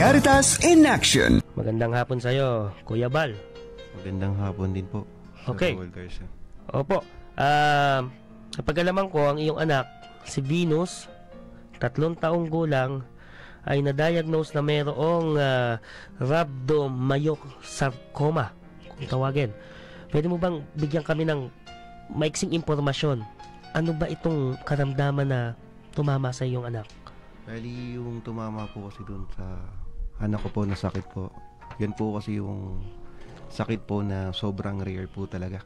Caritas in Action. Magandang hapon sa'yo, Kuya Bal. Magandang hapon din po. Okay. Opo. Napag-alaman ko ang iyong anak, si Venus, 3 taong gulang, ay na-diagnose na mayroong rhabdomyosarcoma, kung tawagin. Pwede mo bang bigyan kami ng maiksing impormasyon? Ano ba itong karamdaman na tumama sa iyong anak? Bali, yung tumama po kasi dun sa anak ko po na sakit po. Yan po kasi yung sakit po na sobrang rare po talaga.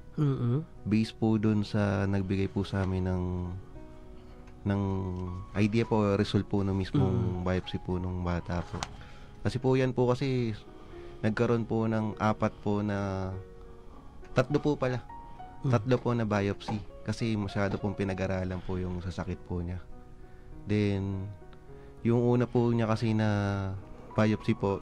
Based po dun sa nagbigay po sa amin ng idea po, result po ng mismong biopsy po ng bata po. Kasi po yan po kasi nagkaroon po ng 3 po na 3 po pala. 3 po na biopsy kasi masyado pong pinag-aralan po yung sa sakit po niya. Then yung una po niya kasi na biopsy po,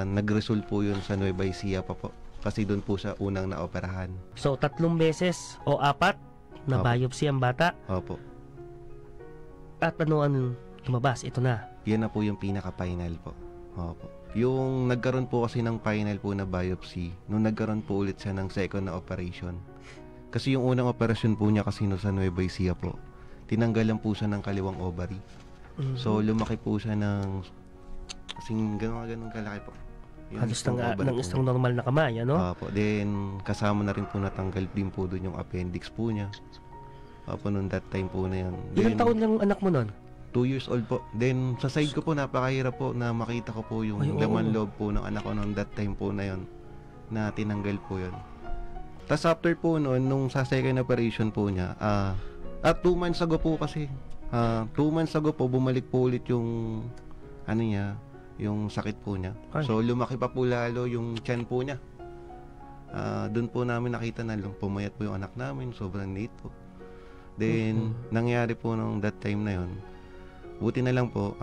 nag-result po yun sa Nueva Ecija pa po. Kasi doon po siya unang naoperahan. So, 3 beses o 4 na Opo. biopsy ang bata? Opo. At ano ang lumabas? Ito na. Yan na po yung pinaka-final po. Opo. Yung nagkaroon po kasi ng final po na biopsy, nung nagkaroon po ulit siya ng second na operation. Kasi yung unang operasyon po niya kasi no sa Nueva Ecija po, tinanggalan po siya ng kaliwang ovary. So, lumaki po siya ng kasing ganun kalaki po. Halos ng isang normal na kamay, ano? Opo. Then, kasama na rin po natanggal din po doon yung appendix po niya. Opo, noon that time po na yan. Ilang taon lang anak mo nun? 2 years old po. Then, sa side ko po, napakahirap po na makita ko po yung laman loob po ng anak ko noon that time po na yon na tinanggal po yon. Tapos after po noon, nung sa second operation po niya, 2 months ago po kasi, 2 months ago po, bumalik po ulit yung, ano niya, yung sakit po niya. So, lumaki pa po lalo yung tiyan po niya. Doon po namin nakita na pumayat po yung anak namin, sobrang liit po. Then, nangyari po nung that time na yon, buti na lang po,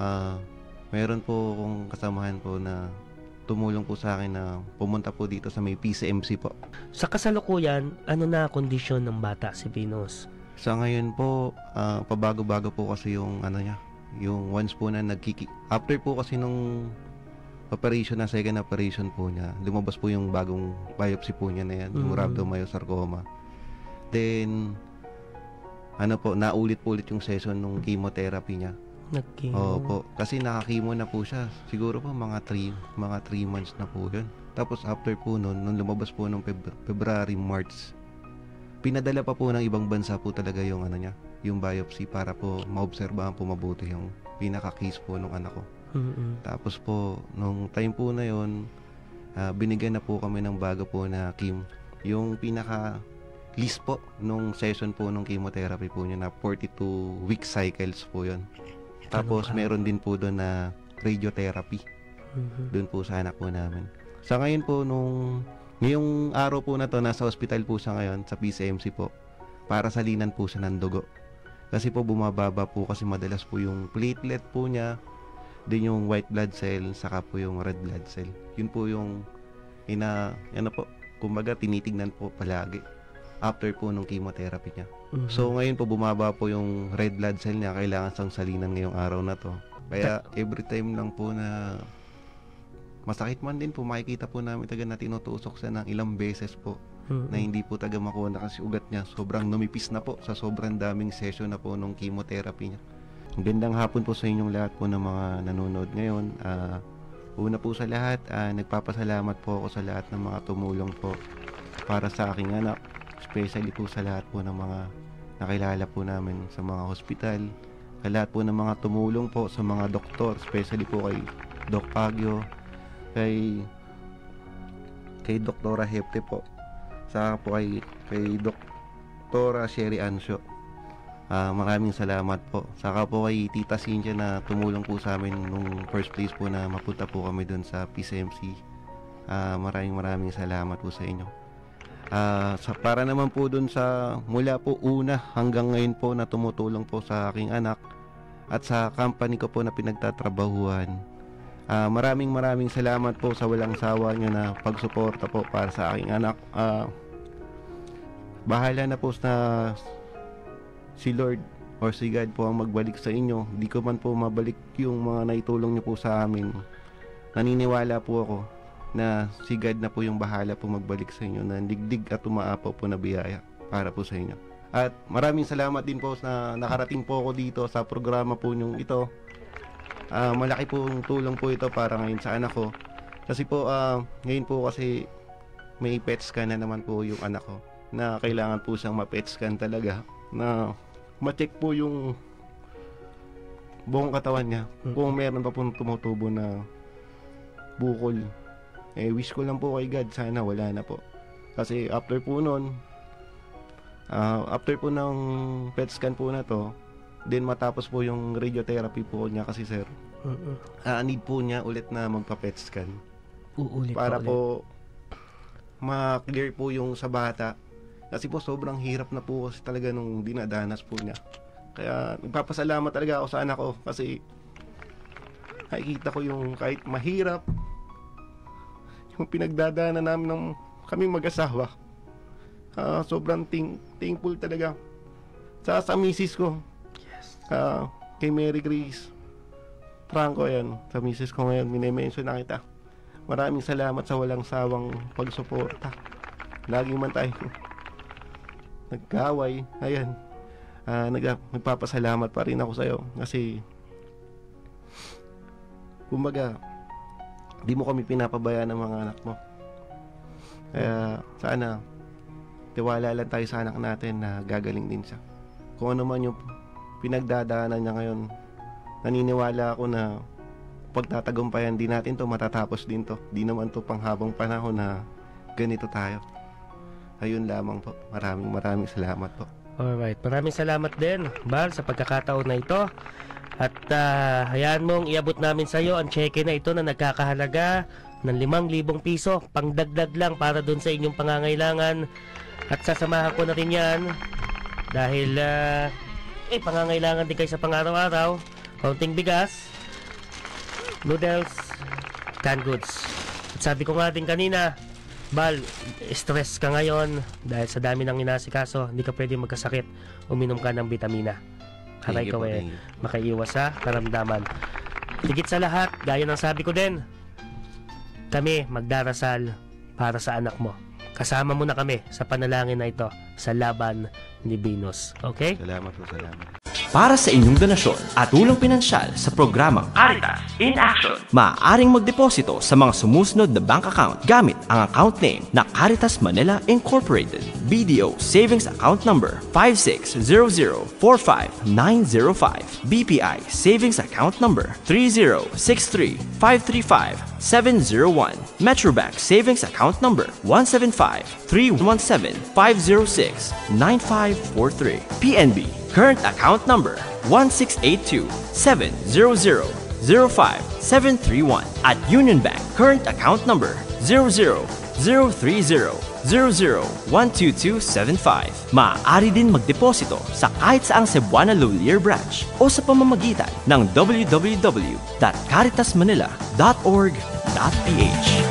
meron po akong kasamahan po na tumulong po sa akin na pumunta po dito sa may PCMC po. Sa kasalukuyan, ano na kondisyon ng bata si Venus? Sa ngayon po, pabago-bago po kasi yung ano niya, yung once po na after po kasi nung operation na second operation po niya, lumabas po yung bagong biopsy po niya na yan, yung rhabdomyosarcoma. Then, ano po, naulit po ulit yung session nung chemotherapy niya. Opo, kasi nakakimo na po siya. Siguro po mga 3 months na po yun. Tapos after po nun, nung lumabas po nung February, March, pinadala pa po ng ibang bansa po talaga yung ano niya, yung biopsy para po maobserbahan po mabuti yung pinaka-case po nung anak ko. Tapos po, nung time po na yun, binigyan na po kami ng bago po na yung pinaka-list po nung session po nung chemotherapy po niya na 42 week cycles po yun. Tapos meron din po doon na radiotherapy. Doon po sa anak po namin. Sa ngayon po, ngayong araw po na to, nasa hospital po siya ngayon sa PCMC po para salinan po siya ng dugo. Kasi po bumababa po kasi madalas po yung platelet po niya, din yung white blood cell, saka po yung red blood cell. Yun po yung kumbaga tinitignan po palagi after po nung chemotherapy niya. So ngayon po bumaba po yung red blood cell niya, kailangan sang salinan ngayong araw na to. Kaya every time lang po na masakit man din po, makikita po namin taga na tinutusok siya ng ilang beses po na hindi po taga makuha na kasi ugat niya. Sobrang numipis na po sa sobrang daming session na po nung chemotherapy niya. Gandang hapon po sa inyong lahat po ng mga nanonood ngayon. Una po sa lahat, nagpapasalamat po ako sa lahat ng mga tumulong po para sa aking anak. Especially po sa lahat po ng mga nakilala po namin sa mga hospital, sa lahat po ng mga tumulong po sa mga doktor, especially po kay Doc Pagyo, kay Doktora Hepte po, saka po kay Doktora Sherry Ansio. Maraming salamat po. Saka po kay Tita Cynthia na tumulong po sa amin nung first place po na mapunta po kami dun sa PCMC. Maraming salamat po sa inyo. Para naman po dun sa mula po una hanggang ngayon po na tumutulong po sa aking anak at sa company ko po na pinagtatrabahuhan, maraming salamat po sa walang sawa nyo na pagsuporta po para sa aking anak. Bahala na po na si Lord or si God po ang magbalik sa inyo. Di ko man po mabalik yung mga naitulong nyo po sa amin. naniniwala po ako na si God na po yung bahala po magbalik sa inyo ng digdig at umaapaw po na biyaya para po sa inyo. At maraming salamat din po na nakarating po ako dito sa programa po nyong ito. Malaki pong tulong po ito para ngayon sa anak ko. Kasi po ngayon po kasi may PET scan na naman po yung anak ko na kailangan po siyang ma-PET scan talaga na ma-check po yung buong katawan niya kung meron pa po tumutubo na bukol. Wish ko lang po kay God sana wala na po. Kasi after po nun, after po ng PET scan po na to, then matapos po yung radiotherapy po niya kasi sir, need po niya ulit na magpa-PET scan. Uulit para pa ulit. Po ma-clear po yung sa bata. Kasi po sobrang hirap na po kasi talaga nung dinadanas po niya. Kaya nagpapasalamat talaga ako sa anak ko kasi nakikita ko yung kahit mahirap yung pinagdadaanan namin ng kami mag-asawa. Sobrang thankful talaga sa misis ko. Yes. Kay Mary Grace Franco yan. Sa misis ko ngayon, minimension na kita. Maraming salamat sa walang sawang pagsuporta. Lagi man tayo nagkaway. Ayan. Nagpapasalamat pa rin ako sa'yo. Kasi kumbaga di mo kami pinapabayaan ng mga anak mo. Kaya sana tiwala lang tayo sa anak natin na gagaling din siya. Kung ano man yung pinagdadaanan niya ngayon, naniniwala ako na pagtatagumpayan din natin to, matatapos din to. Di naman to panghabang panahon na ganito tayo. Ayun lamang po. Maraming salamat po. Alright, maraming salamat din, Bal, sa pagkakataon na ito. At hayaan mong iabot namin sa iyo ang cheque na ito na nagkakahalaga ng 5,000 piso. Pangdagdag lang para dun sa inyong pangangailangan. At sasamahan ko na rin yan dahil pangangailangan din kayo sa pang-araw-araw. Kaunting bigas, noodles, canned goods. At sabi ko nga din kanina, Bal, stress ka ngayon dahil sa dami ng inasikaso, hindi ka pwede magkasakit. Uminom ka ng vitamina para ikaw makaiwas sa karamdaman. Higit sa lahat, gaya ng sabi ko din, kami magdarasal para sa anak mo. Kasama mo na kami sa panalangin na ito sa laban ni Venus. Okay? Salamat po, salamat. Para sa inyong donasyon at tulong pinansyal sa programang Caritas in Action, maaaring magdeposito sa mga sumusunod na bank account gamit ang account name na Caritas Manila Incorporated. BDO Savings Account Number 5600459905. BPI Savings Account Number 30635355701. Metrobank Savings Account Number 1753175069543. PNB Current Account Number 16827000571 at Union Bank Current Account Number 000300012275. Maaari din magdeposito sa kahit saang Cebuana Lulier Branch o sa pamamagitan ng www.caritasmanila.org.ph.